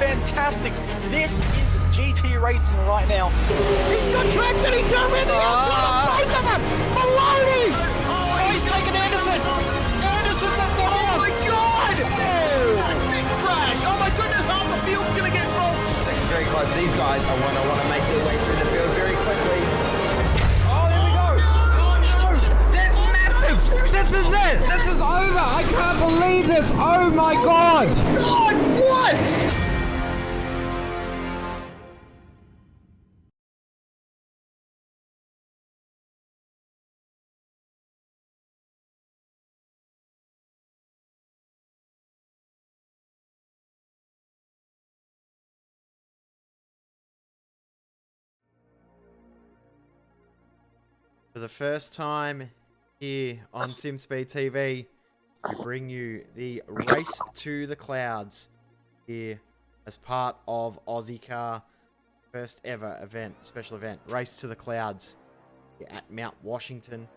fantastic. This is GT racing right now. He's got traction, he's got rid of the outside of both of them! Maloney! Oh, he's taken Anderson! Anderson's up top! Oh my god! Big crash! Oh my goodness, half the field's gonna get rolled! Second very close. These guys are want to make their way through the field very quickly. Oh, there we go! Oh no! That's massive! This is it! This is over! I can't believe this! Oh my god! God, what? For the first time here on SimSpeed TV, we bring you the Race to the Clouds here as part of OZICAR first ever event, special event, Race to the Clouds here at Mount Washington.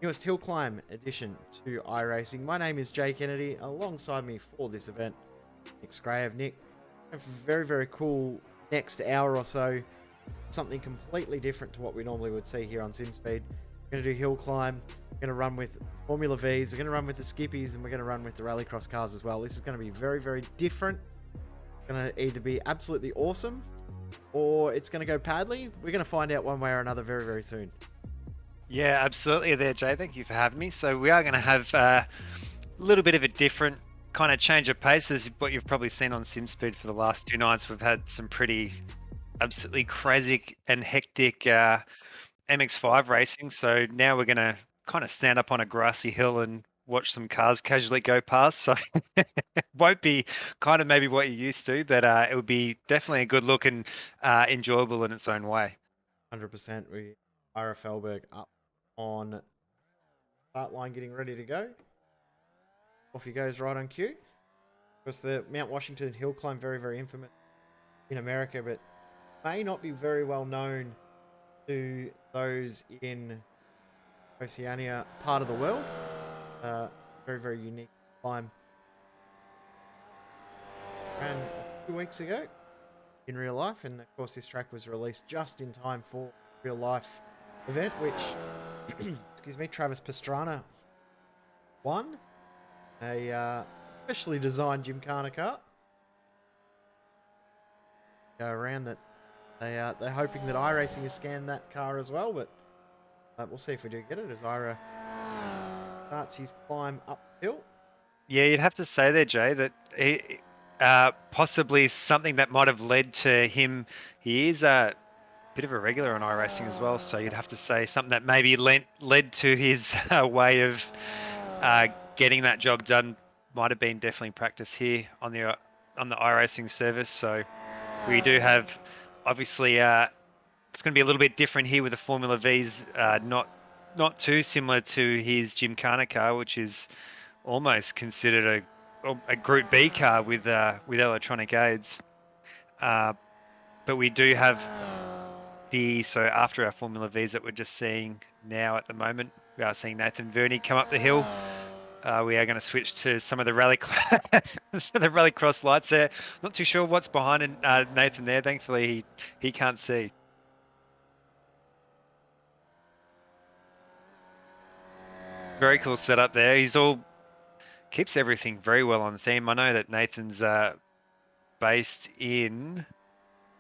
Newest Hillclimb edition to iRacing. My name is Jay Kennedy. Alongside me for this event, Nick Scrave. Nick, a very, very cool next hour or so. Something completely different to what we normally would see here on SimSpeed. We're going to do hill climb. We're going to run with Formula Vs. We're going to run with the Skippies, and we're going to run with the Rallycross cars as well. This is going to be very, very different. It's going to either be absolutely awesome, or it's going to go badly. We're going to find out one way or another very, very soon. Yeah, absolutely there, Jay. Thank you for having me. So we are going to have a little bit of a different kind of change of pace as what you've probably seen on SimSpeed for the last 2 nights. We've had some pretty absolutely crazy and hectic MX5 racing. So now we're going to kind of stand up on a grassy hill and watch some cars casually go past. So it won't be kind of maybe what you're used to, but it would be definitely a good look and enjoyable in its own way. 100%. We Ira Felberg up on start line, getting ready to go. Off he goes right on cue. Of course, the Mount Washington Hillclimb, very, very infamous in America, but may not be very well known to those in Oceania part of the world. Very, very unique climb. Ran a few weeks ago in real life, and of course this track was released just in time for real life event, which excuse me, Travis Pastrana won a specially designed Gymkhana car. Go around that. They're hoping that iRacing has scanned that car as well, but we'll see if we do get it as Ira starts his climb uphill. Yeah, you'd have to say there, Jay, that he, possibly something that might have led to him. He is a bit of a regular on iRacing as well, so you'd have to say something that maybe led to his way of getting that job done. Might have been definitely practice here on the iRacing service. So we do have. Obviously, it's going to be a little bit different here with the Formula Vs, not too similar to his Gymkhana car, which is almost considered a Group B car with electronic aids. But we do have so after our Formula Vs that we're just seeing now at the moment, we are seeing Nathan Verney come up the hill. We are going to switch to some of the Rallycross lights there. Not too sure what's behind Nathan there. Thankfully, he can't see. Very cool setup there. Keeps everything very well on theme. I know that Nathan's based in.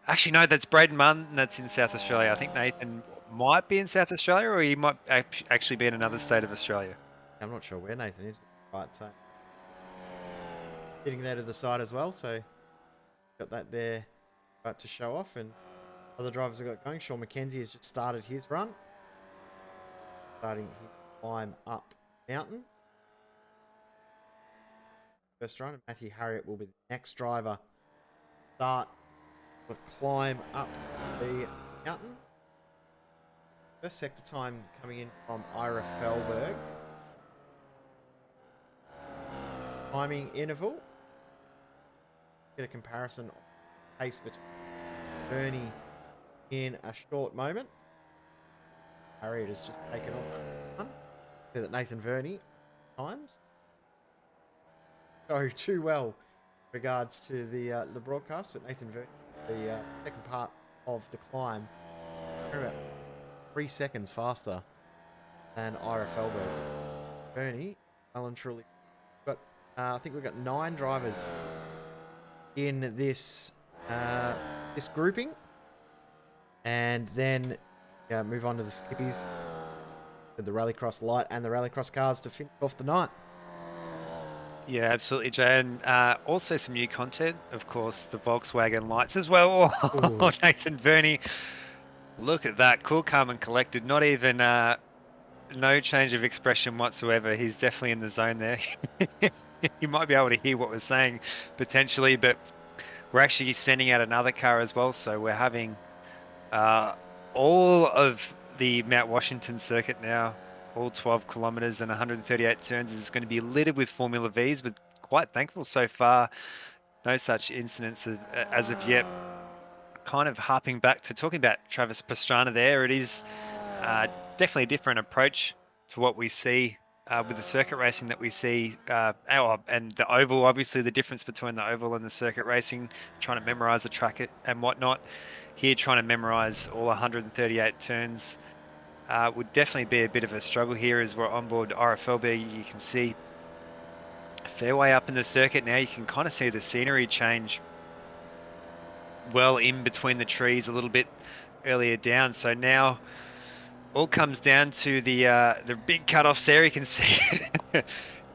Actually, no, that's Braden Munn. That's in South Australia. I think Nathan might be in South Australia, or he might actually be in another state of Australia. I'm not sure where Nathan is, but getting there to the side as well, so got that there about to show off, and other drivers have got going. Sean McKenzie has just started his run, starting his climb up mountain. First run, and Matthew Harriott will be the next driver. Start the climb up the mountain. First sector time coming in from Ira Felberg. Timing interval. Get a comparison of pace between Verney in a short moment. Harriott has just taken off one. So that Nathan Verney times go too well regards to the broadcast, but Nathan Verne, the second part of the climb, about 3 seconds faster than Ira Felberg's. Bernie, well and truly, but I think we've got 9 drivers in this this grouping, and then move on to the skippies, with the Rallycross light and the Rallycross cars to finish off the night. Yeah, absolutely, Jay. And also some new content, of course, the Volkswagen lights as well. Oh, Nathan Verney, look at that. Cool, calm and collected. Not even, no change of expression whatsoever. He's definitely in the zone there. You might be able to hear what we're saying potentially, but we're actually sending out another car as well. So we're having all of the Mount Washington circuit now, all 12 kilometers and 138 turns, is going to be littered with Formula Vs, but quite thankful so far. No such incidents as of yet. Kind of harping back to talking about Travis Pastrana there, it is definitely a different approach to what we see with the circuit racing that we see, and the oval. Obviously, the difference between the oval and the circuit racing, trying to memorize the track and whatnot. Here, trying to memorize all 138 turns would definitely be a bit of a struggle here as we're on board Ira Felberg. You can see a fair way up in the circuit now. You can kind of see the scenery change well in between the trees a little bit earlier down. So now all comes down to the big cutoffs there. You can see,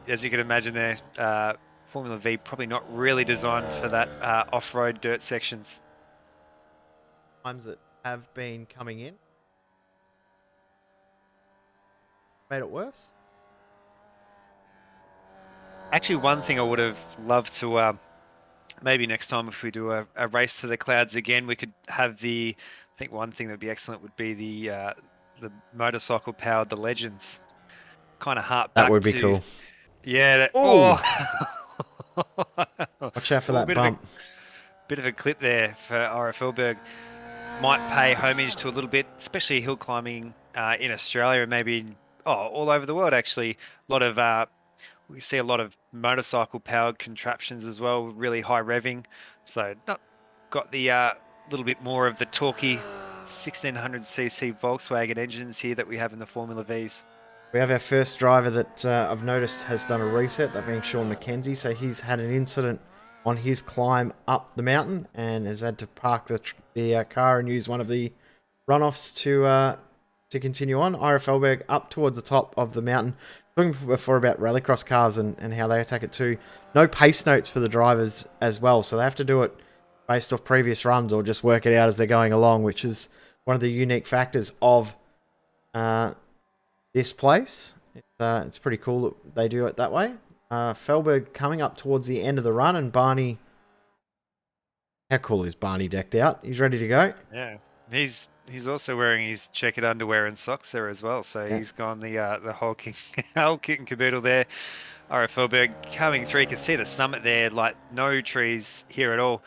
as you can imagine there, Formula V probably not really designed for that off-road dirt sections. Times that have been coming in made it worse. Actually, one thing I would have loved to maybe next time, if we do a race to the clouds again, we could have I think one thing that would be excellent would be the motorcycle powered the Legends. Kind of harp back. That would be cool. Yeah. Watch out for that bump. Bit of a clip there for Ira Felberg. Might pay homage to a little bit, especially hill climbing in Australia and maybe all over the world. Actually, a lot of we see a lot of motorcycle powered contraptions as well, really high revving. So not got the little bit more of the torquey 1600cc Volkswagen engines here that we have in the Formula Vs. We have our first driver that I've noticed has done a reset, that being Sean McKenzie. So he's had an incident on his climb up the mountain and has had to park the car and use one of the runoffs to continue on. Ira Felberg up towards the top of the mountain. Talking before about Rallycross cars and how they attack it too. No pace notes for the drivers as well, so they have to do it based off previous runs or just work it out as they're going along, which is one of the unique factors of this place. It's pretty cool that they do it that way. Felberg coming up towards the end of the run, and Barney. How cool is Barney decked out? He's ready to go. Yeah, he's also wearing his checkered underwear and socks there as well. So he's gone the whole kit and caboodle there. Ira Felberg coming through. You can see the summit there, like no trees here at all.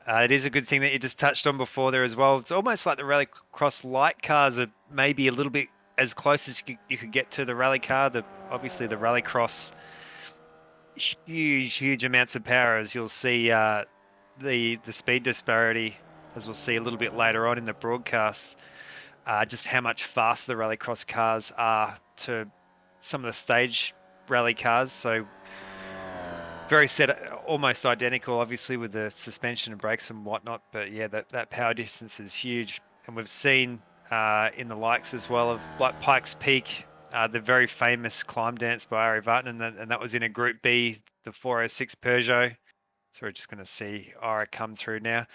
It is a good thing that you just touched on before there as well. It's almost like the Rallycross light cars are maybe a little bit as close as you could get to the rally car. Obviously the Rallycross, huge amounts of power, as you'll see the speed disparity, as we'll see a little bit later on in the broadcast, just how much faster the Rallycross cars are to some of the stage rally cars. So very almost identical, obviously, with the suspension and brakes and whatnot. But yeah, that power distance is huge. And we've seen in the likes as well of like Pikes Peak, the very famous climb dance by Ari Vartan, and that was in a Group B, the 406 Peugeot. So we're just going to see Ira come through now.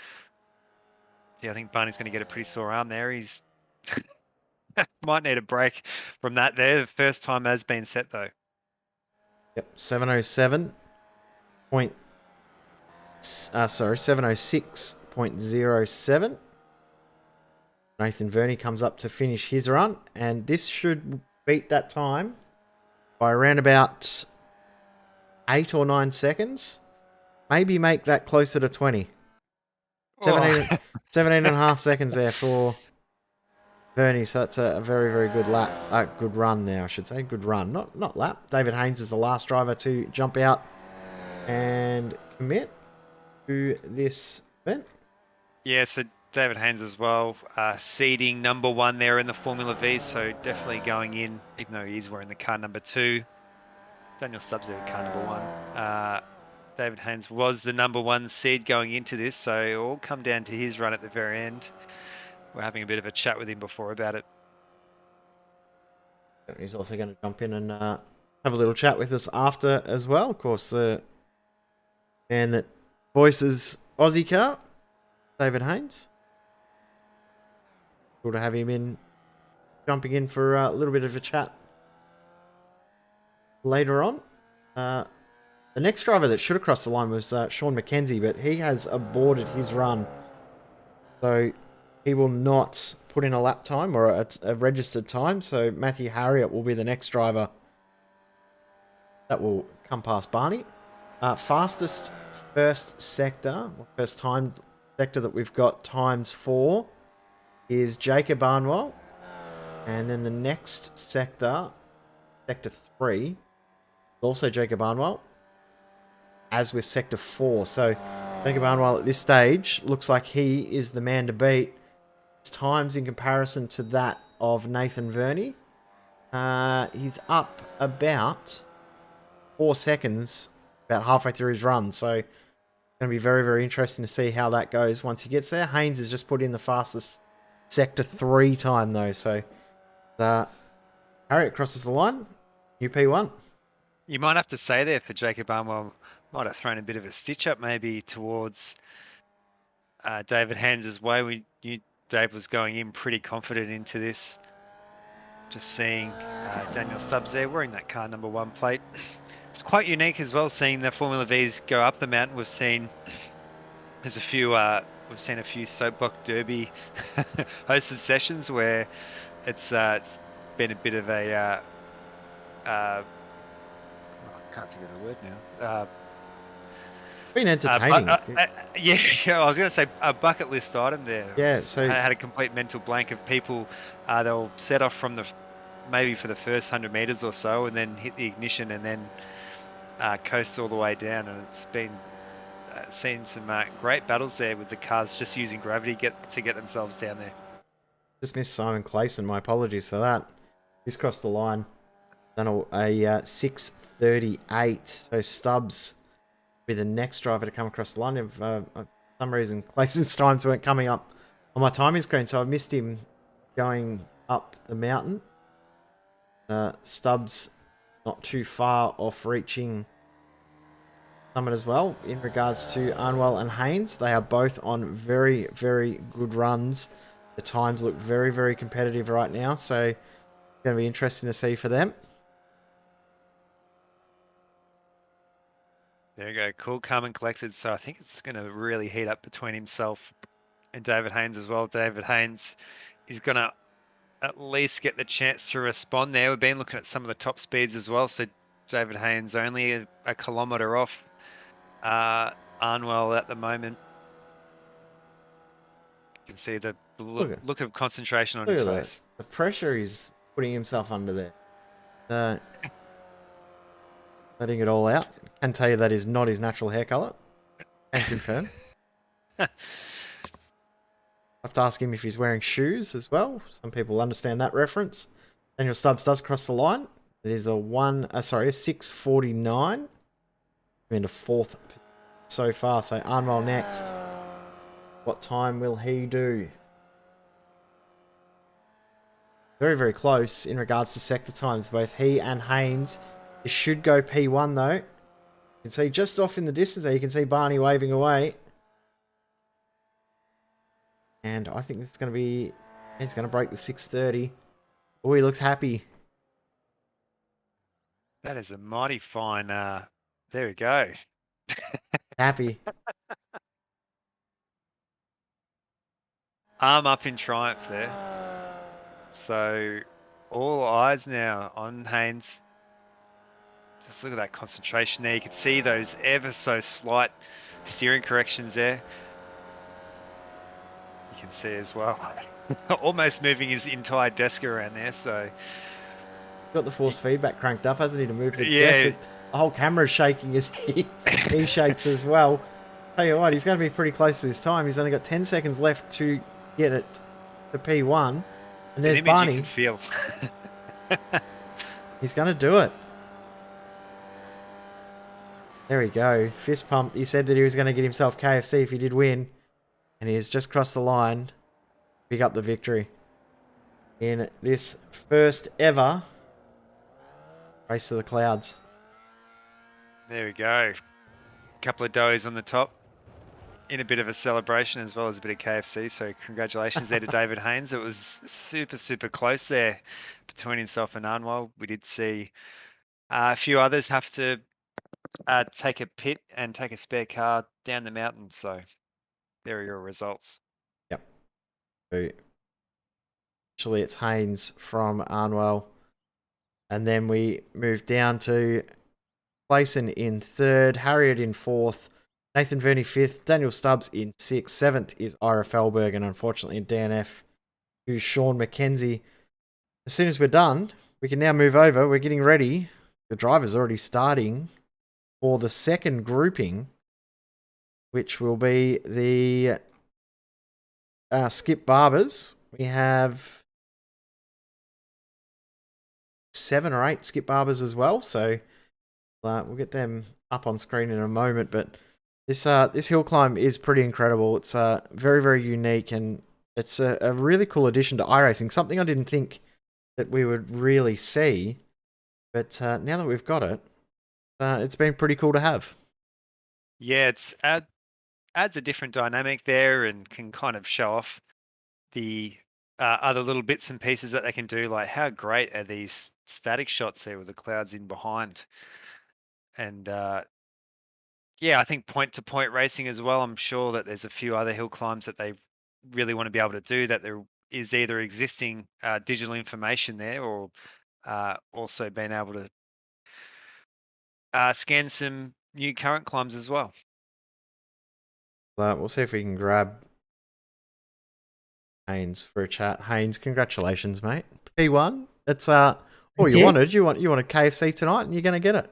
Yeah, I think Barney's going to get a pretty sore arm there. He's might need a break from that there. The first time has been set though. Yep, 706.07. Nathan Verney comes up to finish his run, and this should beat that time by around about 8 or 9 seconds. Maybe make that closer to 20. 17 and a half seconds there for Verney, so that's a very good good run there, I should say. Good run, not lap. David Haynes is the last driver to jump out and commit. to this event. Yeah, so David Haynes as well, seeding number 1 there in the Formula V, so definitely going in, even though he is wearing the car number 2. Daniel Stubbs there with car number 1. David Haynes was the number 1 seed going into this, so it all come down to his run at the very end. We're having a bit of a chat with him before about it. He's also going to jump in and have a little chat with us after as well. Of course, the man that voices OZICAR, David Haynes. Cool to have him in, jumping in for a little bit of a chat later on. The next driver that should have crossed the line was Sean McKenzie, but he has aborted his run. So he will not put in a lap time or a registered time. So Matthew Harriott will be the next driver that will come past Barney. Fastest first sector, or first time sector that we've got times 4 is Jacob Barnwell. And then the next sector, sector 3, is also Jacob Barnwell, as with sector 4. So Jacob Barnwell at this stage looks like he is the man to beat. His times in comparison to that of Nathan Verney, he's up about 4 seconds about halfway through his run. So it's going to be very, very interesting to see how that goes once he gets there. Haynes has just put in the fastest sector 3 time though. So Harriott crosses the line, UP1. You might have to say there for Jacob Barnwell, might have thrown a bit of a stitch up maybe towards David Haynes' way. We knew Dave was going in pretty confident into this. Just seeing Daniel Stubbs there wearing that car number 1 plate. It's quite unique as well, seeing the Formula Vs go up the mountain. We've seen there's a few soapbox derby hosted sessions where it's been a bit of a I can't think of the word now. Been entertaining. Yeah, I was going to say a bucket list item there. Yeah, so I had a complete mental blank of people. They'll set off from maybe for the first 100 meters or so, and then hit the ignition, and then coast all the way down. And it's been seen some great battles there with the cars just using gravity to get themselves down there. Just missed Simon Clayson. My apologies for that. He's crossed the line. Done a 6:38. So Stubbs be the next driver to come across the line. If for some reason Clayson's times weren't coming up on my timing screen, so I missed him going up the mountain. Stubbs not too far off reaching summit as well. In regards to Arnwell and Haynes, they are both on very, very good runs. The times look very, very competitive right now, so it's going to be interesting to see for them. There you go, cool, calm and collected. So I think it's going to really heat up between himself and David Haynes as well. David Haynes is going to at least get the chance to respond there. We've been looking at some of the top speeds as well. So David Haynes only a kilometre off Arnwell at the moment. You can see the look of concentration on his face. The pressure he's putting himself under there. Letting it all out. Can tell you that is not his natural hair colour. Can confirm. I have to ask him if he's wearing shoes as well. Some people understand that reference. Daniel Stubbs does cross the line. It is a 6:49. In a 4th so far. So Arnwell next. What time will he do? Very, very close in regards to sector times. Both he and Haynes. It should go P1 though. You can see just off in the distance there, you can see Barney waving away. And I think this is going to be... He's going to break the 6:30. Oh, he looks happy. That is a mighty fine... there we go. Happy. Arm up in triumph there. So all eyes now on Haynes. Just look at that concentration there. You can see those ever so slight steering corrections there. You can see as well. Almost moving his entire desk around there. So Got the force feedback cranked up, hasn't he, to move the yeah. desk? The whole camera's shaking as he shakes as well. Tell you what, he's going to be pretty close to this time. He's only got 10 seconds left to get it to P1. And It's there's an image Barney. you can feel. He's going to do it. There we go. Fist pump. He said that he was going to get himself KFC if he did win. And he has just crossed the line. Pick up the victory. In this first ever race to the clouds. There we go. Couple of doughies on the top. In a bit of a celebration as well as a bit of KFC. So congratulations there to David Haynes. It was super, super close there between himself and Arnwell. We did see a few others have to take a pit and take a spare car down the mountain. So there are your results. Yep. So, actually, it's Haynes from Arnwell. And then we move down to Clayson in third, Harriet in fourth, Nathan Verney fifth, Daniel Stubbs in sixth, seventh is Ira Felberg, and unfortunately in DNF to Sean McKenzie. As soon as we're done, we can now move over. We're getting ready. The driver's already starting for the second grouping, which will be the Skip Barbers. We have 7 or 8 Skip Barbers as well, so we'll get them up on screen in a moment. But this hill climb is pretty incredible. It's very, very unique, and it's a really cool addition to iRacing. Something I didn't think that we would really see, but now that we've got it, it's been pretty cool to have. Yeah, it's adds a different dynamic there and can kind of show off the other little bits and pieces that they can do. Like how great are these static shots there with the clouds in behind? And yeah, I think point-to-point racing as well. I'm sure that there's a few other hill climbs that they really want to be able to do that there is either existing digital information there or also being able to scan some new current climbs as well. We'll see if we can grab Haynes for a chat. Haynes, congratulations, mate. P1. It's all you wanted. You want a KFC tonight, and you're going to get it.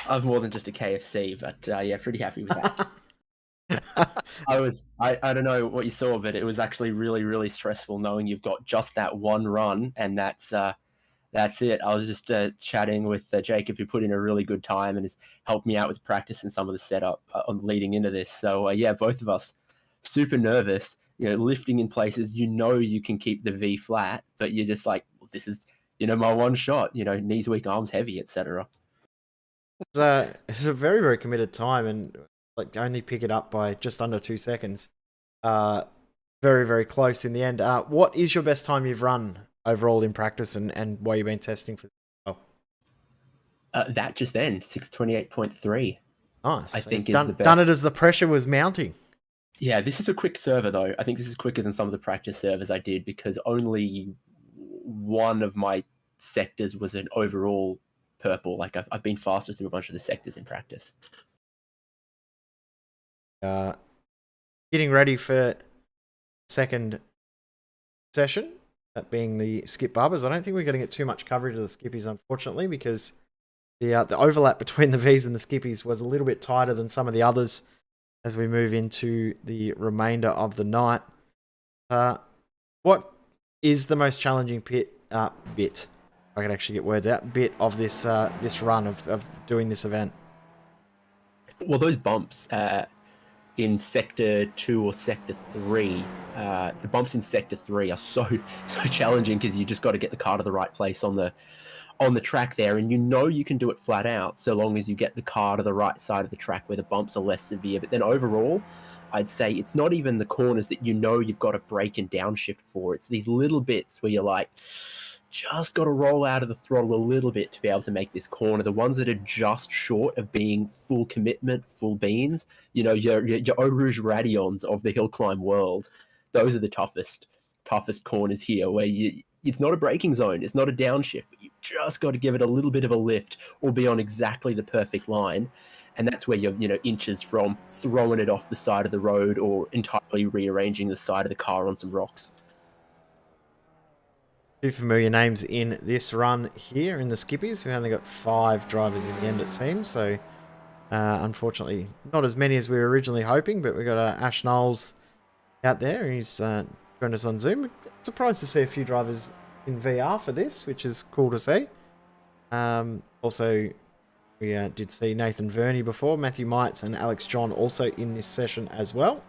I've more than just a KFC, but yeah, pretty happy with that. I don't know what you saw, but it was actually really, really stressful knowing you've got just that one run, and that's it. I was just chatting with Jacob, who put in a really good time and has helped me out with practice and some of the setup on leading into this. So yeah, both of us super nervous, lifting in places, you can keep the V flat, but you're just like, this is, my one shot, knees weak, arms heavy, etc. It's a very, very committed time, and like only pick it up by just under 2 seconds. Very, very close in the end. What is your best time you've run overall in practice, and what you've been testing for? That just then, 6:28.3. Nice. I think is done, the best. Done it as the pressure was mounting. Yeah, this is a quick server though. I think this is quicker than some of the practice servers I did because only one of my sectors was an overall purple. Like I've been faster through a bunch of the sectors in practice. Getting ready for second session, that being the Skip Barbers. I don't think we're going to get too much coverage of the Skippies, unfortunately, because the overlap between the Vs and the Skippies was a little bit tighter than some of the others as we move into the remainder of the night. What is the most challenging bit? I can actually get words out. Bit of this run of doing this event. Well, those bumps in Sector 2 or Sector 3, the bumps in Sector 3 are so challenging because you just got to get the car to the right place on the track there, and you can do it flat out so long as you get the car to the right side of the track where the bumps are less severe. But then overall, I'd say it's not even the corners that you've got to brake and downshift for. It's these little bits where you're like, just got to roll out of the throttle a little bit to be able to make this corner. The ones that are just short of being full commitment, full beans, your Eau Rouge Radions of the hill climb world, those are the toughest corners here, where it's not a braking zone, it's not a downshift, but you just got to give it a little bit of a lift or be on exactly the perfect line. And that's where you're, inches from throwing it off the side of the road or entirely rearranging the side of the car on some rocks. Two familiar names in this run here in the Skippies. We only got 5 drivers in the end, it seems. So Unfortunately, not as many as we were originally hoping, but we got Ash Knowles out there. He's joined us on Zoom. Surprised to see a few drivers in VR for this, which is cool to see. Also, we did see Nathan Verney before, Matthew Mites and Alex John also in this session as well.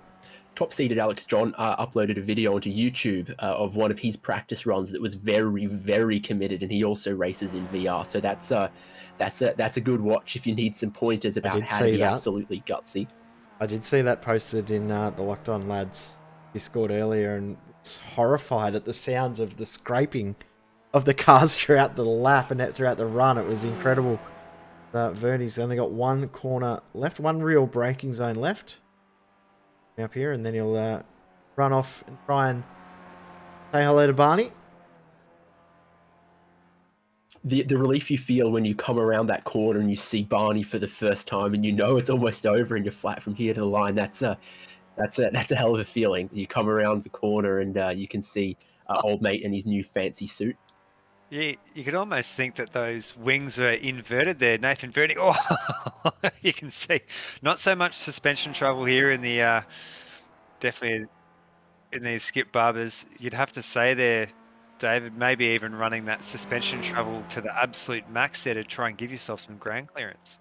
Top-seeded Alex John uploaded a video onto YouTube of one of his practice runs that was very, very committed, and he also races in VR. So that's a good watch if you need some pointers about how to be absolutely gutsy. I did see that posted in the Locked On Lads Discord earlier, and was horrified at the sounds of the scraping of the cars throughout the lap and throughout the run. It was incredible. Verney's only got one corner left, one real braking zone left up here, and then he'll run off and try and say hello to Barney. The relief you feel when you come around that corner and you see Barney for the first time, and you know it's almost over and you're flat from here to the line. That's a hell of a feeling. You come around the corner and you can see old mate in his new fancy suit. Yeah, you could almost think that those wings are inverted there. Nathan Verney, oh, you can see not so much suspension trouble here in the, definitely in these skip barbers. You'd have to say there, David, maybe even running that suspension trouble to the absolute max there to try and give yourself some ground clearance.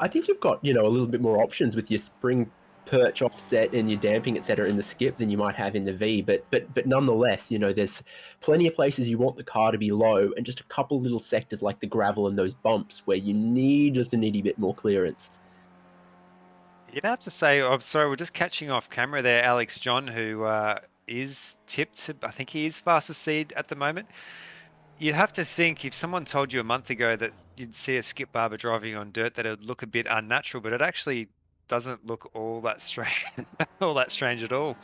I think you've got, a little bit more options with your spring perch offset and your damping, etc., in the skip than you might have in the V, but nonetheless, there's plenty of places you want the car to be low, and just a couple little sectors like the gravel and those bumps where you need just a nitty bit more clearance. You'd have to say, I'm sorry, we're just catching off camera there, Alex John, who is tipped, I think he is fastest seed at the moment. You'd have to think if someone told you a month ago that you'd see a skip barber driving on dirt, that it would look a bit unnatural, but it actually doesn't look all that strange, at all.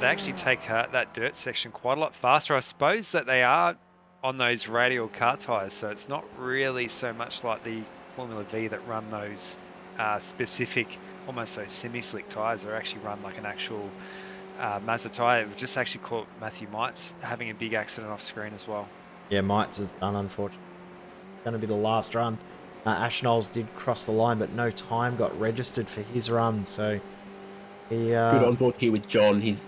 They actually take that dirt section quite a lot faster. I suppose that they are on those radial car tires, so it's not really so much like the Formula V that run those specific, almost those semi-slick tires, or actually run like an actual Mazda tire. We've just actually caught Matthew Mites having a big accident off screen as well. Yeah, Mites is done, unfortunately. Going to be the last run. Ash Knowles did cross the line, but no time got registered for his run, so he... Good on board here with John. He's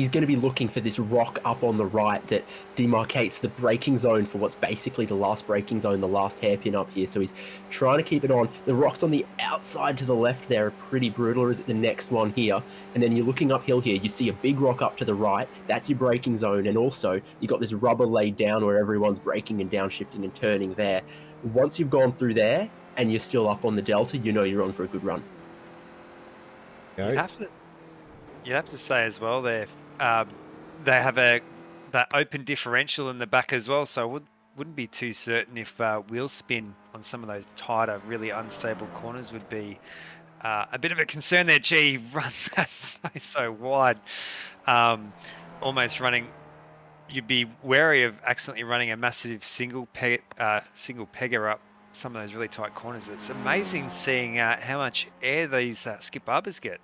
going to be looking for this rock up on the right that demarcates the braking zone for what's basically the last braking zone, the last hairpin up here, so he's trying to keep it on. The rocks on the outside to the left there are pretty brutal, or is it the next one here? And then you're looking uphill here, you see a big rock up to the right, that's your braking zone, and also you got this rubber laid down where everyone's braking and downshifting and turning there. Once you've gone through there and you're still up on the delta, you're on for a good run. You'd have to say as well they have that open differential in the back as well, so I wouldn't be too certain if wheel spin on some of those tighter, really unstable corners would be a bit of a concern there. Gee, he runs that so wide, almost running. You'd be wary of accidentally running a massive single pegger up some of those really tight corners. It's amazing seeing how much air these skip barbers get.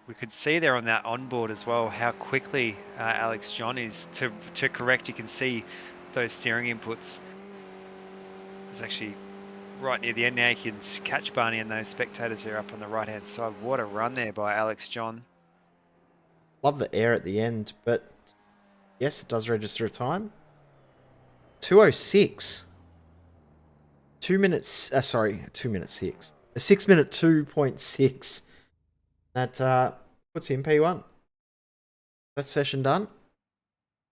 We could see there on that onboard as well how quickly Alex John is to correct. You can see those steering inputs. It's actually right near the end now. You can catch Barney and those spectators there up on the right hand side. What a run there by Alex John. Love the air at the end, but yes, it does register a time. 2:06. 2 minutes, 2 minutes 6. A 6 minute 2.6. That puts him P1. That session done.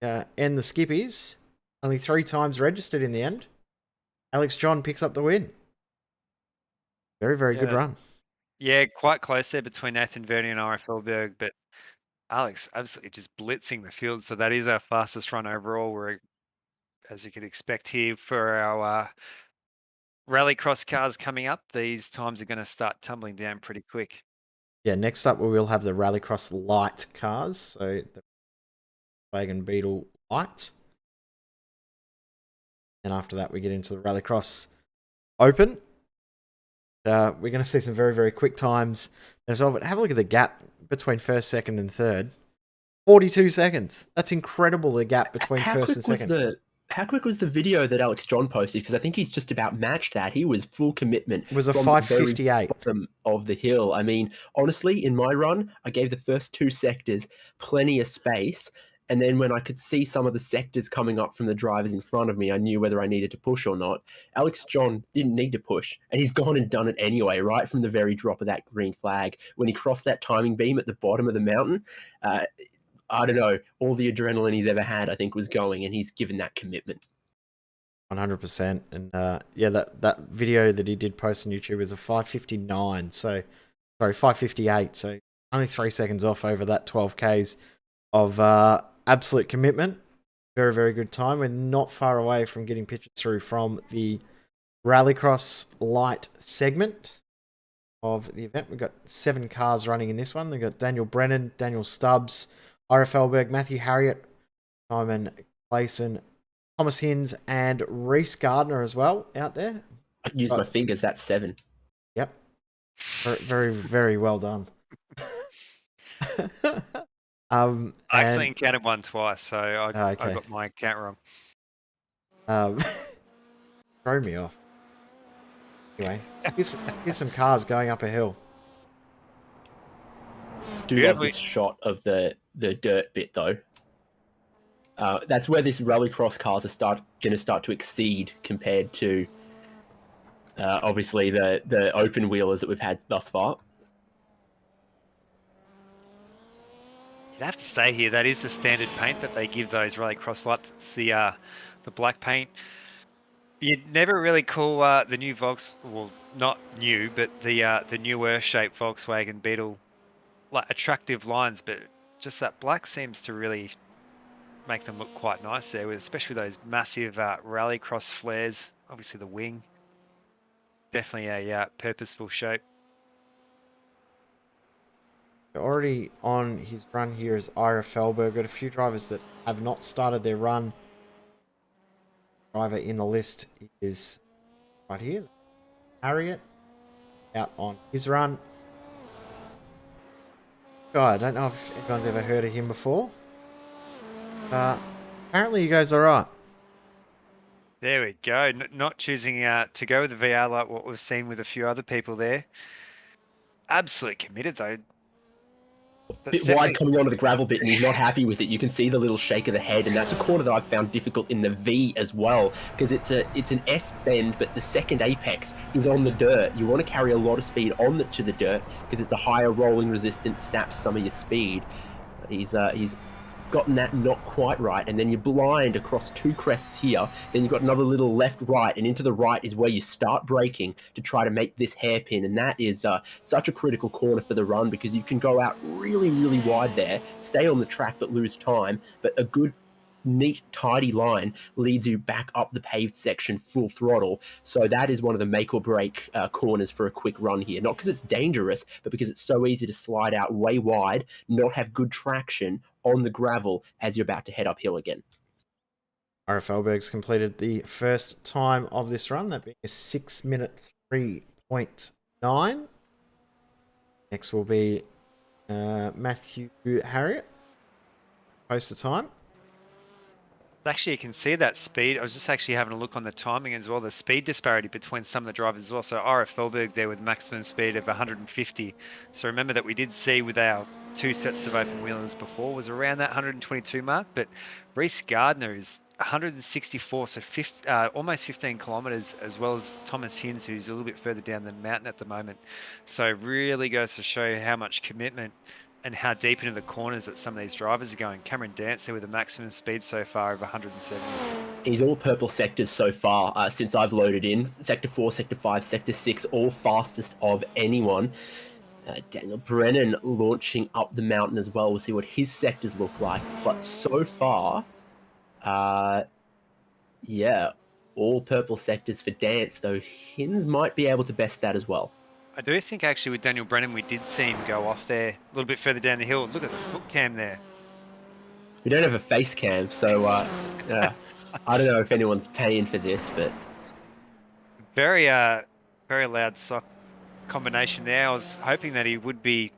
And the skippies, only 3 times registered in the end. Alex John picks up the win. Very, very good run. Yeah, quite close there between Nathan Verney and Ira Felberg, but Alex absolutely just blitzing the field. So that is our fastest run overall. We're, as you could expect here, for our Rallycross cars coming up, these times are going to start tumbling down pretty quick. Yeah, next up we will have the Rallycross light cars. So the Wagon Beetle light. And after that we get into the Rallycross open. We're going to see some very, very quick times as well. But have a look at the gap between first, second, and third. 42 seconds. That's incredible, the gap between first and second. How quick was the video that Alex John posted? Because I think he's just about matched that. He was full commitment. It was a from the very 5:58. bottom of the hill. I mean, honestly, in my run, I gave the first 2 sectors plenty of space. And then when I could see some of the sectors coming up from the drivers in front of me, I knew whether I needed to push or not. Alex John didn't need to push, and he's gone and done it anyway, right from the very drop of that green flag. When he crossed that timing beam at the bottom of the mountain, I don't know, all the adrenaline he's ever had, I think, was going, and he's given that commitment. 100%. And yeah, that video that he did post on YouTube was a 5:59. So, sorry, 5:58. So only 3 seconds off over that 12Ks of absolute commitment. Very, very good time. We're not far away from getting pictures through from the Rallycross light segment of the event. We've got 7 cars running in this one. We've got Daniel Brennan, Daniel Stubbs, Ira Felberg, Matthew Harriott, Simon Clayson, Thomas Hinds, and Reese Gardner as well out there. I use my fingers, that's 7. Yep. Very, very well done. I actually counted one twice, so I okay. got my count wrong. Throw me off. Anyway, here's some cars going up a hill. Do you have this shot of the dirt bit though? That's where this rallycross cars are going to start to exceed compared to obviously the open wheelers that we've had thus far. You'd have to say here that is the standard paint that they give those rallycross lights. It's the black paint. You'd never really call the new well, not new, but the newer shaped Volkswagen Beetle like attractive lines, but just that black seems to really make them look quite nice there, especially those massive rallycross flares. Obviously the wing, definitely a purposeful shape. Already on his run here is Ira Felberg. Got a few drivers that have not started their run. Driver in the list is right here, Harriet, out on his run. God, I don't know if anyone's ever heard of him before. Apparently he goes all right. There we go. Not choosing to go with the VR like what we've seen with a few other people there. Absolutely committed though. Bit wide coming onto the gravel bit, and he's not happy with it. You can see the little shake of the head, and that's a corner that I've found difficult in the V as well, because it's an S bend, but the second apex is on the dirt. You want to carry a lot of speed to the dirt because it's a higher rolling resistance, saps some of your speed. But he's gotten that not quite right, and then you're blind across 2 crests here. Then you've got another little left right, and into the right is where you start braking to try to make this hairpin, and that is such a critical corner for the run, because you can go out really, really wide there, stay on the track but lose time, but a good neat tidy line leads you back up the paved section full throttle. So that is one of the make or break corners for a quick run here, not because it's dangerous, but because it's so easy to slide out way wide, not have good traction on the gravel as you're about to head uphill again. Ira Felberg's completed the first time of this run, that being a 6-minute 3.9. Next will be Matthew Harriott. Post the time. Actually, you can see that speed. I was just actually having a look on the timing as well, the speed disparity between some of the drivers as well. So Ira Felberg there with maximum speed of 150. So remember that we did see with our 2 sets of open wheelers before was around that 122 mark, but Reese Gardner is 164, so almost 15 kilometers, as well as Thomas Hinds, who's a little bit further down the mountain at the moment. So really goes to show how much commitment and how deep into the corners that some of these drivers are going. Cameron Dance there with a maximum speed so far of 170. He's all purple sectors so far since I've loaded in. Sector 4, Sector 5, Sector 6, all fastest of anyone. Daniel Brennan launching up the mountain as well. We'll see what his sectors look like. But so far, yeah, all purple sectors for Dance, though Hinds might be able to best that as well. I do think actually with Daniel Brennan, we did see him go off there a little bit further down the hill. Look at the foot cam there. We don't have a face cam, so I don't know if anyone's paying for this, but very loud sock combination there. I was hoping that he would be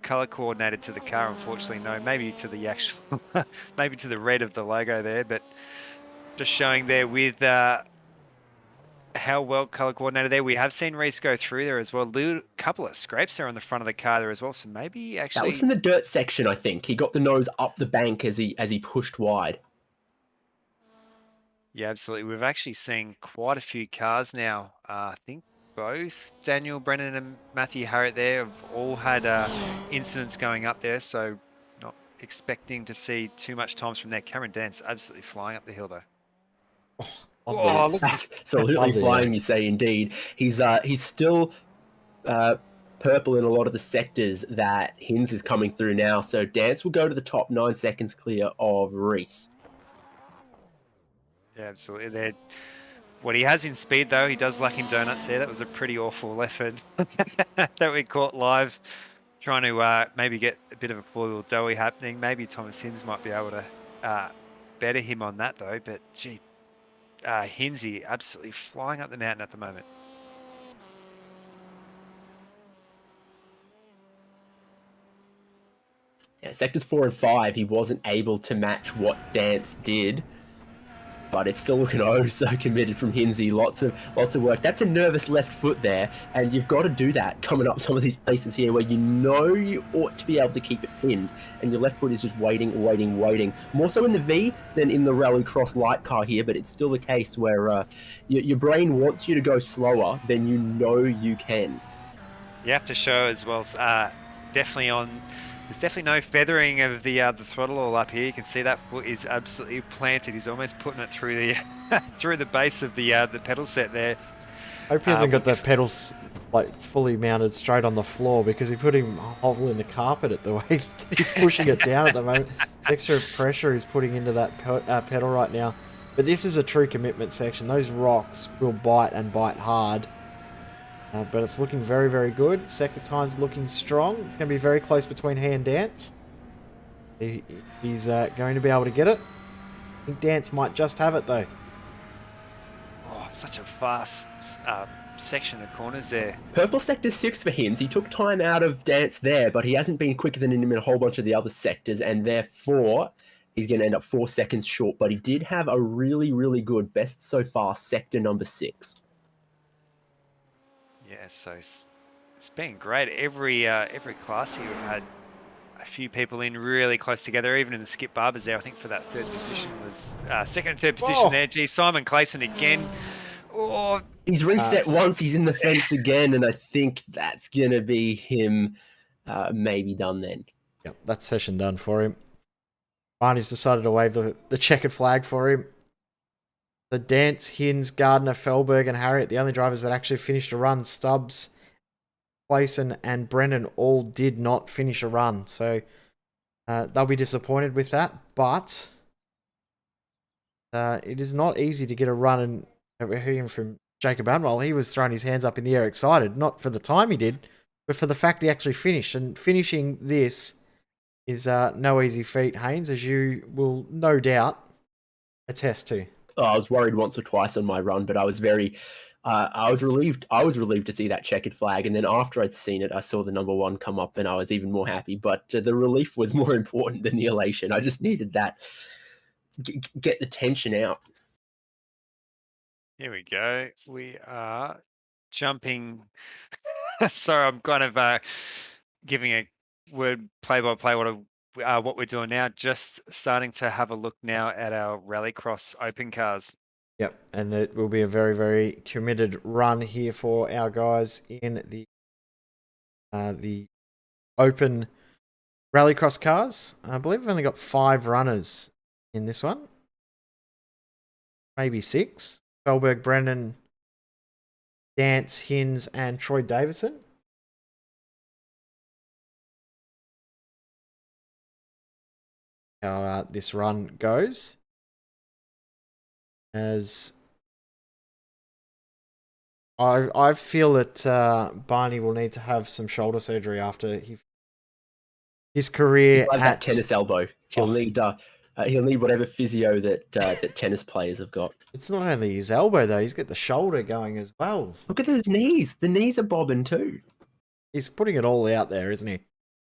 color coordinated to the car. Unfortunately, no. Maybe to the actual, maybe to the red of the logo there, but after showing there with how well color coordinated there. We have seen Reese go through there as well. Little couple of scrapes there on the front of the car there as well. So maybe That was actually, from the dirt section, I think. He got the nose up the bank as he pushed wide. yeah, absolutely. We've actually seen quite a few cars now. I think both Daniel Brennan and Matthew Harriet there have all had incidents going up there. So not expecting to see too much times from there. Cameron Dance absolutely flying up the hill though. Oh, look at Absolutely Lovely, flying, you say, indeed. He's still purple in a lot of the sectors that Hinz is coming through now. So Dance will go to the top, 9 seconds clear of Reese. yeah, absolutely. There, what he has in speed though, he does lack in donuts there. That was a pretty awful effort that we caught live. Trying to maybe get a bit of a four-wheel doughy happening. Maybe Thomas Hinz might be able to better him on that though. But gee, Hinsey absolutely flying up the mountain at the moment. Yeah, sectors 4 and 5, he wasn't able to match what Dance did, but it's still looking oh so committed from Hinsey. Lots of work. That's a nervous left foot there, and you've got to do that coming up some of these places here where you know you ought to be able to keep it pinned, and your left foot is just waiting. More so in the V than in the Rallycross light car here, but it's still the case where your brain wants you to go slower than you know you can. You have to show as well. Definitely on. There's definitely no feathering of the throttle all up here. You can see that foot is absolutely planted. He's almost putting it through the through the base of the pedal set there. Hope he hasn't got the pedals like fully mounted straight on the floor, because he put him a hole in the carpet at the way he's pushing it down at the moment. Extra pressure he's putting into that pedal right now. But this is a true commitment section. Those rocks will bite and bite hard. But it's looking very, very good. Sector time's looking strong. It's going to be very close between he and Dance. He's going to be able to get it. I think Dance might just have it, though. Oh, such a fast section of corners there. Purple sector 6 for Hinz. He took time out of Dance there, but he hasn't been quicker than him in a whole bunch of the other sectors, and therefore he's going to end up 4 seconds short. But he did have a really, really good best so far sector number 6. Yeah, so it's been great. Every class here we've had a few people in really close together, even in the Skip Barbers there. I think for that third position was second and third position there. Gee, Simon Clayson again. Oh, he's reset once, he's in the fence again, and I think that's going to be him maybe done then. Yep, that's session done for him. Barney's decided to wave the checkered flag for him. The Dance, Hinz, Gardner, Felberg, and Harriet, the only drivers that actually finished a run. Stubbs, Clayson, and Brennan all did not finish a run. So they'll be disappointed with that. But it is not easy to get a run. And we're hearing from Jacob Admiral. He was throwing his hands up in the air excited. Not for the time he did, but for the fact he actually finished. And finishing this is no easy feat, Haynes, as you will no doubt attest to. I was worried once or twice on my run, but I was very, I was relieved. I was relieved to see that checkered flag, and then after I'd seen it, I saw the number 1 come up, and I was even more happy. But the relief was more important than the elation. I just needed that get the tension out. here we go. We are jumping. Sorry, I'm kind of giving a word play-by-play what we're doing now. Just starting to have a look now at our Rallycross open cars. Yep, and it will be a very, very committed run here for our guys in the open Rallycross cars. I believe we've only got 5 runners in this one. Maybe 6. Felberg, Brennan, Dance, Hinz, and Troy Davidson. How this run goes. As I feel that Barney will need to have some shoulder surgery after his career Like at that tennis elbow. He'll need whatever physio that tennis players have got. It's not only his elbow though; he's got the shoulder going as well. Look at those knees. The knees are bobbing too. He's putting it all out there, isn't he?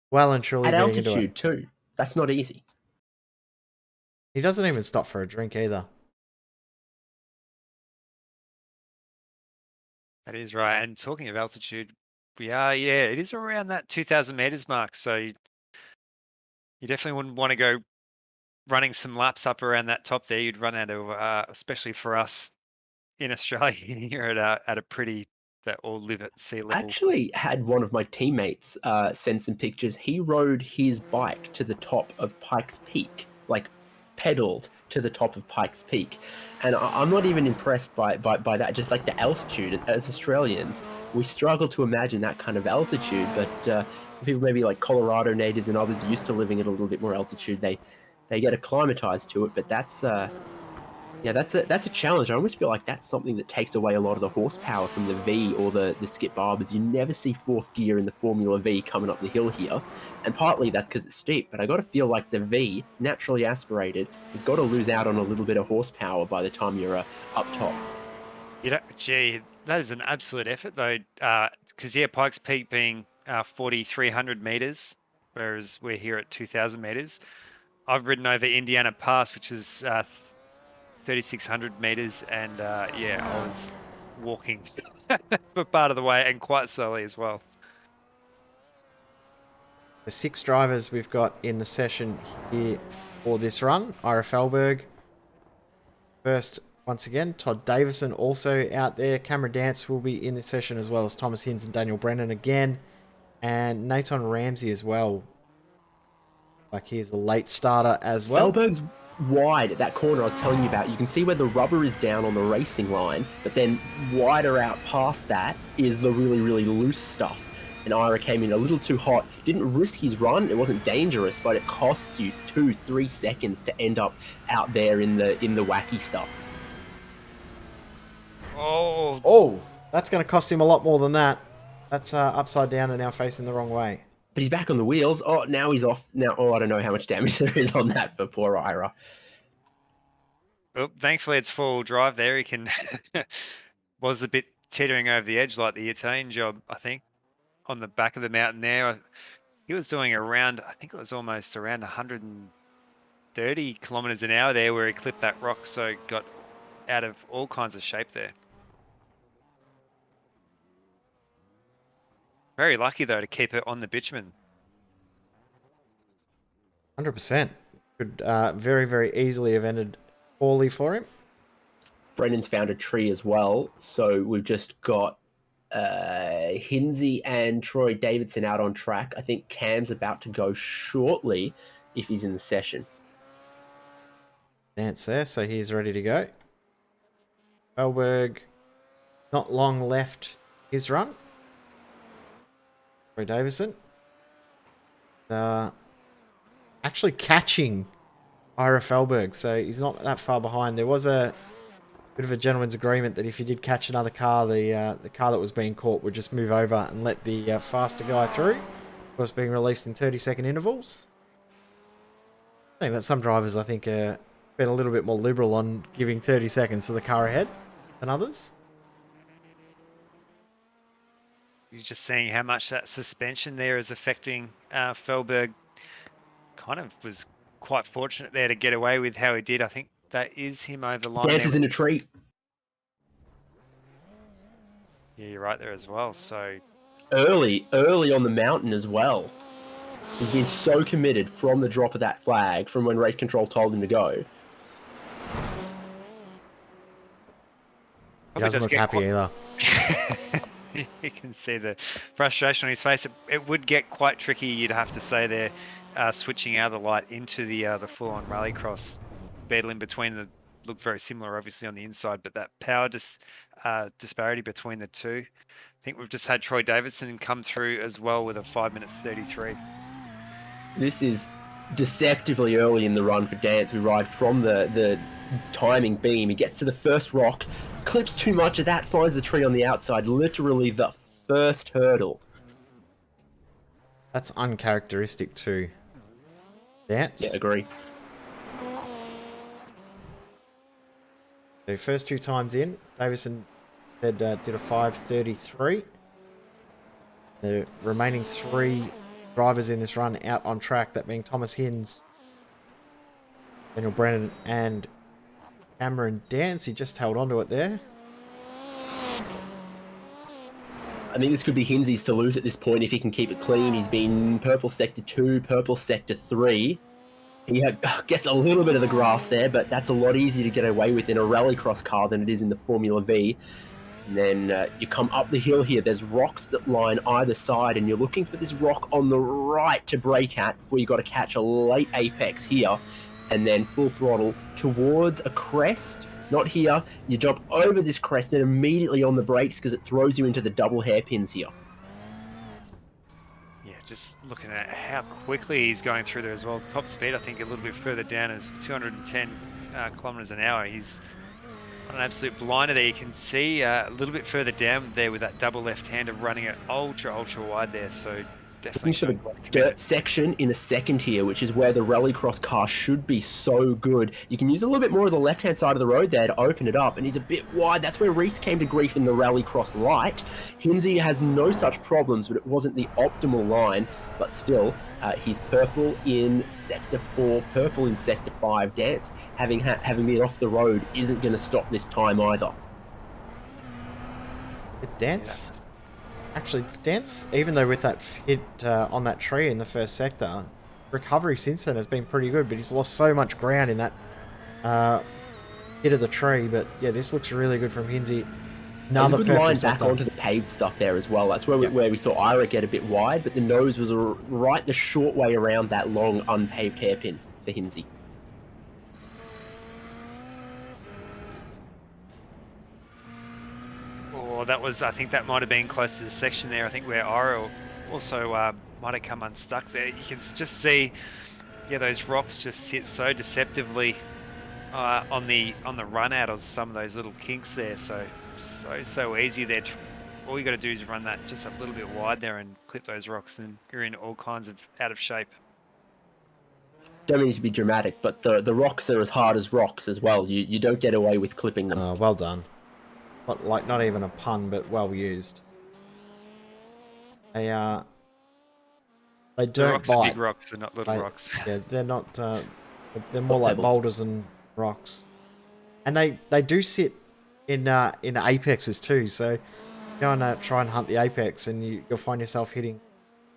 Well and truly At getting into altitude it. too. That's not easy. He doesn't even stop for a drink either. That is right. And talking of altitude, it is around that 2,000 meters mark. So you definitely wouldn't want to go running some laps up around that top there. You'd run out of, especially for us in Australia here at a pretty, that all live at sea I level. actually had one of my teammates send some pictures. He rode his bike to the top of Pikes Peak, like pedaled to the top of Pikes Peak. And I'm not even impressed by that, just like the altitude. As Australians, we struggle to imagine that kind of altitude, but for people maybe like Colorado natives and others used to living at a little bit more altitude, they get acclimatized to it. But that's a challenge. I almost feel like that's something that takes away a lot of the horsepower from the V or the skip Barbers. You never see fourth gear in the Formula V coming up the hill here, and partly that's because it's steep, but I got to feel like the V, naturally aspirated, has got to lose out on a little bit of horsepower by the time you're up top. Gee, that is an absolute effort though, because Pikes Peak being 4,300 meters, whereas we're here at 2,000 meters. I've ridden over Indiana Pass, which is 3,600 meters, and I was walking for part of the way and quite slowly as well. The 6 drivers we've got in the session here for this run. Ira Felberg first, once again. Todd Davison also out there. Cameron Dance will be in this session, as well as Thomas Hinz and Daniel Brennan again. And Nathan Ramsey as well. Like, he's a late starter as well. Felberg's wide at that corner I was telling you about. You can see where the rubber is down on the racing line, but then wider out past that is the really, really loose stuff. And Ira came in a little too hot. Didn't risk his run. It wasn't dangerous, but it costs you 2-3 seconds to end up out there in the wacky stuff. Oh, that's going to cost him a lot more than that. That's upside down and now facing the wrong way. But he's back on the wheels. Oh, now he's off. Now, I don't know how much damage there is on that for poor Ira. well, thankfully it's full drive there. He can was a bit teetering over the edge like the Italian job, I think, on the back of the mountain there. He was doing around, I think it was almost around 130 kilometers an hour there where he clipped that rock, so got out of all kinds of shape there. Very lucky though to keep it on the bitumen. 100%. Could very, very easily have ended poorly for him. Brendan's found a tree as well, so we've just got Hinsey and Troy Davidson out on track. I think Cam's about to go shortly if he's in the session. Dance there, so he's ready to go. Felberg, not long left his run. Troy Davison. Actually catching Ira Felberg, so he's not that far behind. There was a bit of a gentleman's agreement that if you did catch another car, the car that was being caught would just move over and let the faster guy through. Of course, being released in 30-second intervals. I think that some drivers, I think, been a little bit more liberal on giving 30 seconds to the car ahead than others. You're just seeing how much that suspension there is affecting Felberg. Kind of was quite fortunate there to get away with how he did. I think that is him over the line. Dances in a tree. Yeah, you're right there as well. So Early on the mountain as well. He's been so committed from the drop of that flag, from when race control told him to go. He doesn't look happy either. You can see the frustration on his face. It would get quite tricky, you'd have to say there, switching out of the light into the full-on Rallycross. Battle in between look very similar, obviously, on the inside, but that power disparity between the two. I think we've just had Troy Davidson come through as well with a 5 minutes 33. This is deceptively early in the run for Dance. We ride from the timing beam. He gets to the first rock, clips too much of that, finds the tree on the outside, literally the first hurdle. That's uncharacteristic too. Dance. Yeah, agree. The first 2 times in, Davison said did a 5:33. The remaining 3 drivers in this run out on track, that being Thomas Hinz, Daniel Brennan, and Cameron Dance. He just held onto it there. I think this could be Hinzi's to lose at this point if he can keep it clean. He's been purple sector 2, purple sector 3. He gets a little bit of the grass there, but that's a lot easier to get away with in a rallycross car than it is in the Formula V. And then you come up the hill here. There's rocks that line either side, and you're looking for this rock on the right to brake at before you got to catch a late apex here, and then full throttle towards a crest. Not here. You jump over this crest and immediately on the brakes because it throws you into the double hairpins here. Yeah, just looking at how quickly he's going through there as well. Top speed, I think, a little bit further down is 210 kilometers an hour. He's on an absolute blinder there. You can see a little bit further down there with that double left-hander running it ultra wide there. So definitely for the dirt section in a second here, which is where the rallycross car should be so good. You can use a little bit more of the left-hand side of the road there to open it up, and he's a bit wide. That's where Reese came to grief in the rallycross light. Hinzi has no such problems, but it wasn't the optimal line. But still, he's purple in sector 4, purple in sector 5. Dance, having been off the road, isn't going to stop this time either. Dance. Actually, Dance, even though with that hit on that tree in the first sector, recovery since then has been pretty good, but he's lost so much ground in that hit of the tree. But yeah, this looks really good from Hinzi. Another good line back onto the paved stuff there as well. That's where we saw Ira get a bit wide, but the nose was right the short way around that long unpaved hairpin for Hinzi. Oh, that was, I think that might have been close to the section there. I think where Ira also might have come unstuck there. You can just see, yeah, those rocks just sit so deceptively on the run out of some of those little kinks there. So easy there. All you got to do is run that just a little bit wide there and clip those rocks, and you're in all kinds of out of shape. Don't mean to be dramatic, but the rocks are as hard as rocks as well. You don't get away with clipping them. Well done. Like, not even a pun, but well used. They don't the rocks bite. Are big rocks, they're not little rocks. Yeah, they're not. They're more like boulders than rocks, and they do sit in apexes too. So go and try and hunt the apex, and you'll find yourself hitting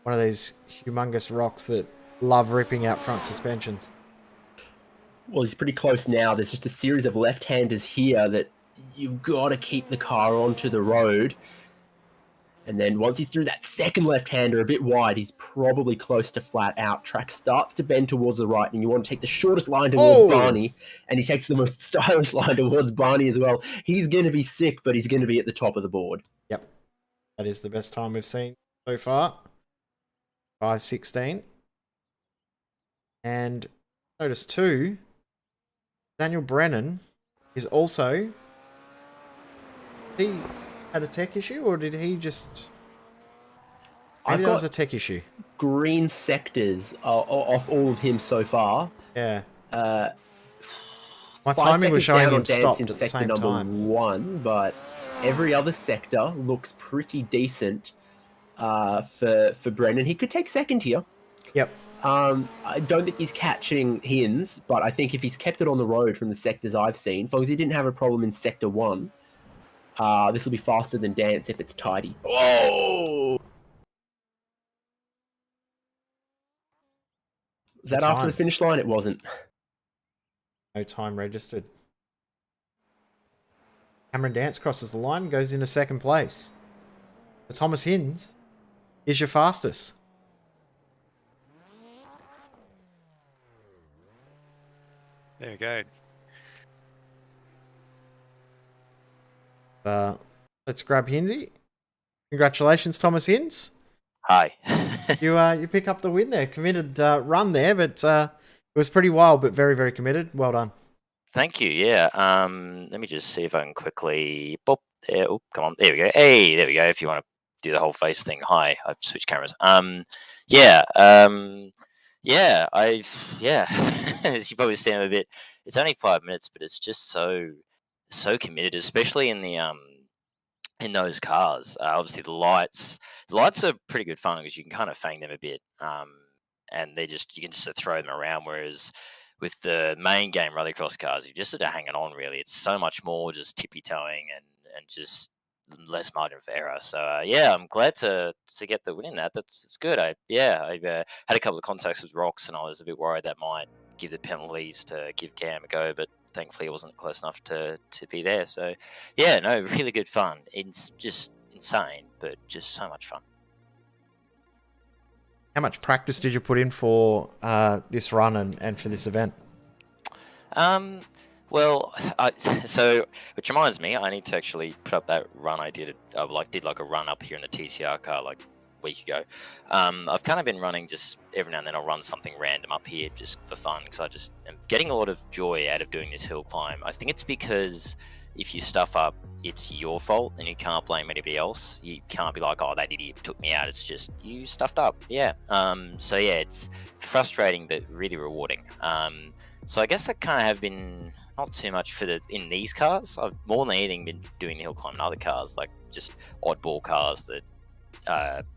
one of these humongous rocks that love ripping out front suspensions. Well, he's pretty close now. There's just a series of left-handers here that you've got to keep the car onto the road. And then once he's through that second left-hander a bit wide, he's probably close to flat out. Track starts to bend towards the right, and you want to take the shortest line towards Barney, and he takes the most stylish line towards Barney as well. He's going to be sick, but he's going to be at the top of the board. Yep. That is the best time we've seen so far. 5:16. And notice too, Daniel Brennan is also... He had a tech issue, or did he just... Maybe that was a tech issue. Green sectors off all of him so far. Yeah. My timing was showing him stopped at the sector same number time. 1, but every other sector looks pretty decent for Brennan. He could take second here. Yep. I don't think he's catching Hins, but I think if he's kept it on the road from the sectors I've seen, as long as he didn't have a problem in sector 1, this will be faster than Dance if it's tidy. Oh! Was that after the finish line? It wasn't. No time registered. Cameron Dance crosses the line, goes into second place. The Thomas Hins is your fastest. There we go. Let's grab Hinsey. Congratulations, Thomas Hins. Hi. You pick up the win there. Committed run there, but it was pretty wild, but very, very committed. Well done. Thank you. Yeah. Let me just see if I can quickly. Boop. There. Oh, come on. There we go. Hey, there we go. If you want to do the whole face thing. Hi. I've switched cameras. Yeah. Yeah. As you probably see, I'm a bit. It's only 5 minutes, but it's just so committed, especially in the in those cars. Obviously, the lights are pretty good fun because you can kind of fang them a bit, and you can just throw them around. Whereas with the main game rallycross cars, you're just sort of hanging on. Really, it's so much more just tippy toeing and just less margin for error. So yeah, I'm glad to get the win in that. That's good. I had a couple of contacts with rocks, and I was a bit worried that might give the penalties to give Cam a go, but thankfully it wasn't close enough to be there. So yeah, no, really good fun. It's just insane, but just so much fun. How much practice did you put in for this run and for this event? Well, so which reminds me, I need to actually put up that run I did. I did like a run up here in the TCR car like a week ago. I've kind of been running just every now and then. I'll run something random up here just for fun because I just am getting a lot of joy out of doing this hill climb. I think it's because if you stuff up, it's your fault and you can't blame anybody else. You can't be like, oh, that idiot took me out. It's just you stuffed up. Yeah. So yeah, it's frustrating but really rewarding. So I guess I kind of have been not too much for in these cars. I've more than anything been doing the hill climb in other cars, like just oddball cars that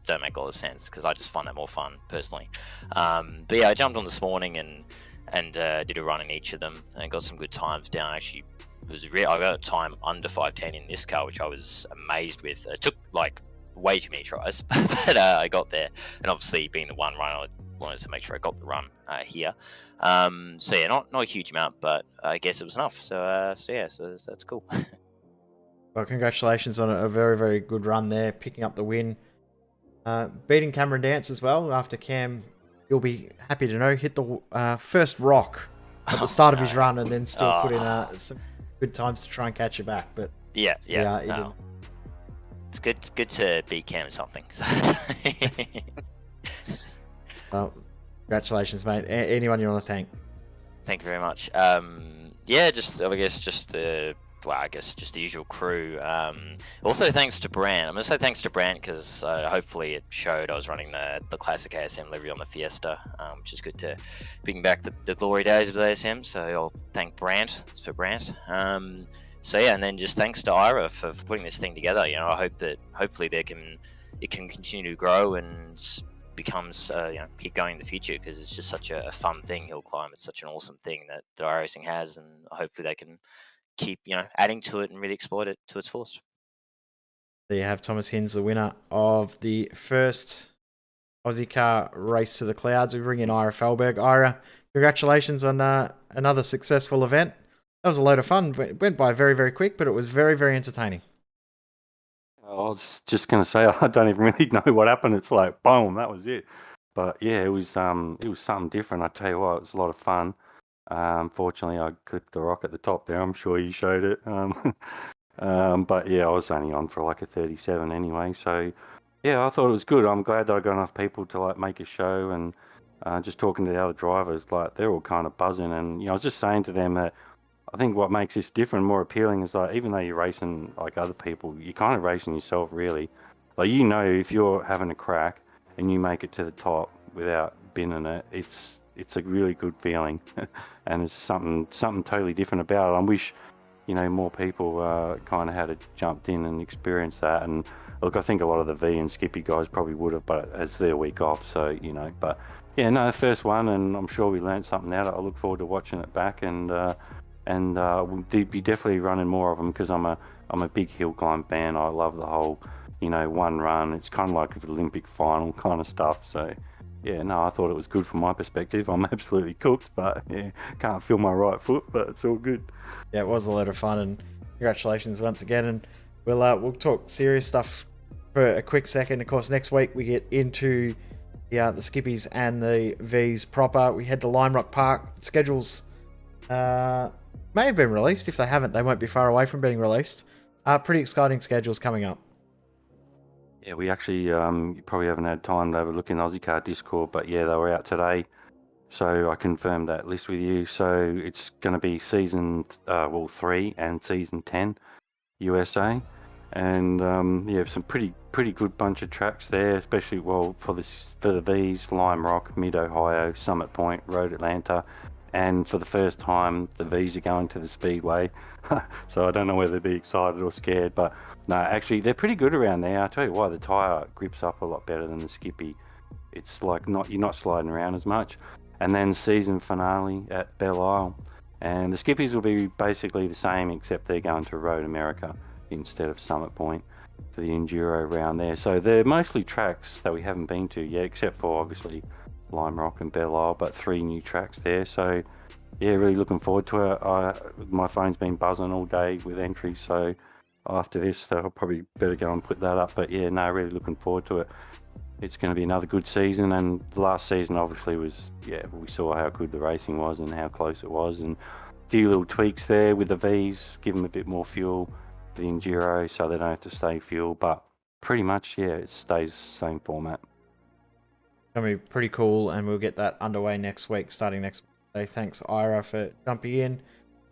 don't make a lot of sense because I just find that more fun personally. But yeah, I jumped on this morning and did a run in each of them and got some good times down. Actually, I got a time under 5:10 in this car, which I was amazed with. It took like way too many tries, but I got there. And obviously, being the one run, I wanted to make sure I got the run here. So yeah, not a huge amount, but I guess it was enough. So that's cool. Well, congratulations on a very, very good run there, picking up the win. Beating Cameron Dance as well after Cam, you'll be happy to know, hit the first rock at the start of his run and then still put in some good times to try and catch you back. But yeah. No. It's good to beat Cam at something. So. Congratulations, mate. Anyone you want to thank? Thank you very much. Just the usual crew. Also thanks to Brant. I'm going to say thanks to Brant because hopefully it showed I was running the classic ASM livery on the Fiesta, which is good to bring back the glory days of the ASM. So I'll thank Brant. It's for Brant. And then just thanks to Ira for putting this thing together. You know, I hope that hopefully it can continue to grow and becomes keep going in the future because it's just such a fun thing, hill climb. It's such an awesome thing that iRacing has, and hopefully they can keep adding to it and really exploit it to its fullest. There you have Thomas Hinds, the winner of the first OZICAR Race to the Clouds. We bring in Ira Felberg. Ira, congratulations on another successful event. That was a load of fun. It went by very, very quick, but it was very, very entertaining. I was just going to say, I don't even really know what happened. It's like, boom, that was it. But yeah, it was something different. I tell you what, it was a lot of fun. Fortunately, I clipped the rock at the top there. I'm sure you showed it. But yeah, I was only on for like a 37 anyway. So yeah, I thought it was good. I'm glad that I got enough people to like make a show, and just talking to the other drivers, like they're all kind of buzzing. And I was just saying to them that I think what makes this different, more appealing, is like even though you're racing like other people, you're kind of racing yourself really. Like if you're having a crack and you make it to the top without binning it, it's a really good feeling, and it's something totally different about it. I wish more people kind of had jumped in and experienced that. And look, I think a lot of the V and Skippy guys probably would have, but it's their week off, so But yeah, no, first one, and I'm sure we learned something out. I look forward to watching it back, and we'll be definitely running more of them because I'm a big hill climb fan. I love the whole one run. It's kind of like an Olympic final kind of stuff. So yeah, no, I thought it was good from my perspective. I'm absolutely cooked, but yeah, can't feel my right foot, but it's all good. Yeah, it was a lot of fun, and congratulations once again. And we'll talk serious stuff for a quick second. Of course, next week we get into the Skippies and the V's proper. We head to Lime Rock Park. Schedules may have been released. If they haven't, they won't be far away from being released. Pretty exciting schedules coming up. Yeah, we actually, you probably haven't had time to have a look in the OZICAR Discord, but yeah, they were out today. So I confirmed that list with you. So it's going to be season 3 and season 10 USA. And yeah, some pretty good bunch of tracks there, especially for the V's, Lime Rock, Mid-Ohio, Summit Point, Road Atlanta. And for the first time, the V's are going to the Speedway. So I don't know whether to be excited or scared, but no, actually they're pretty good around there. I'll tell you why, the tyre grips up a lot better than the Skippy. It's like you're not sliding around as much. And then season finale at Belle Isle. And the Skippies will be basically the same, except they're going to Road America instead of Summit Point. for the enduro round there. So they're mostly tracks that we haven't been to yet, except for obviously Lime Rock and Belle Isle, but 3 new tracks there. So yeah, really looking forward to it. My phone's been buzzing all day with entries, so after this I'll probably better go and put that up. But yeah, no, really looking forward to it. It's going to be another good season, and the last season obviously was, yeah, we saw how good the racing was and how close it was, and a few little tweaks there with the V's, give them a bit more fuel for the enduro so they don't have to save fuel, but pretty much, yeah, it stays the same format. Gonna be pretty cool, and we'll get that underway next week, starting next week. So thanks, Ira, for jumping in,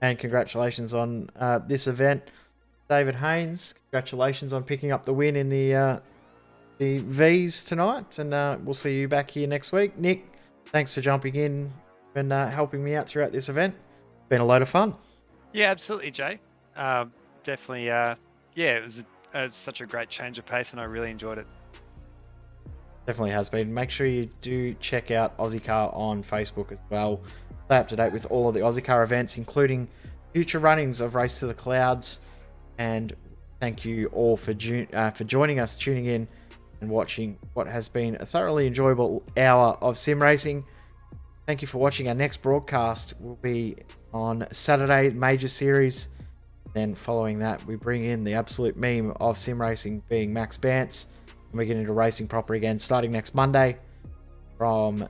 and congratulations on this event. David Haynes, congratulations on picking up the win in the V's tonight, and we'll see you back here next week. Nick, thanks for jumping in and helping me out throughout this event. Been a load of fun. Yeah, absolutely, Jay. Definitely, yeah, it was such a great change of pace, and I really enjoyed it. Definitely has been. Make sure you do check out OZICAR on Facebook as well. Stay up to date with all of the OZICAR events, including future runnings of Race to the Clouds. And thank you all for joining us, tuning in, and watching what has been a thoroughly enjoyable hour of sim racing. Thank you for watching. Our next broadcast will be on Saturday, Major Series. Then following that, we bring in the absolute meme of sim racing, being Max Bantz. And we get into racing proper again starting next Monday from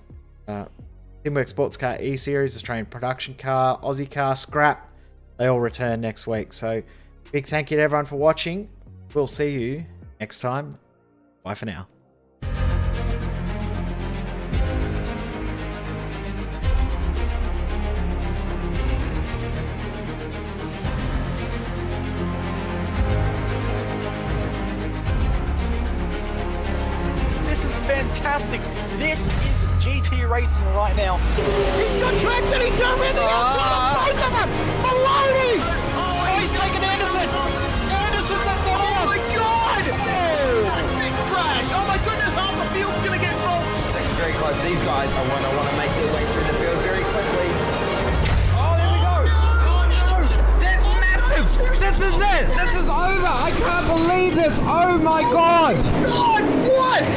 Simworks Sports Car E-Series, Australian Production Car, OZICAR, Scrap. They all return next week. So big thank you to everyone for watching. We'll see you next time. Bye for now. This is fantastic. This is GT racing right now. He's got traction, he's got everything outside of both of them! Maloney! Oh, he's taken Anderson. Anderson's up to Oh my god! Oh, big crash. Oh my goodness, half the field's going to get rolled. Second very close. These guys are want to make their way through the field very quickly. Oh, there we go! Oh no! That's massive! This is it! This is over! I can't believe this! Oh my god! God, what?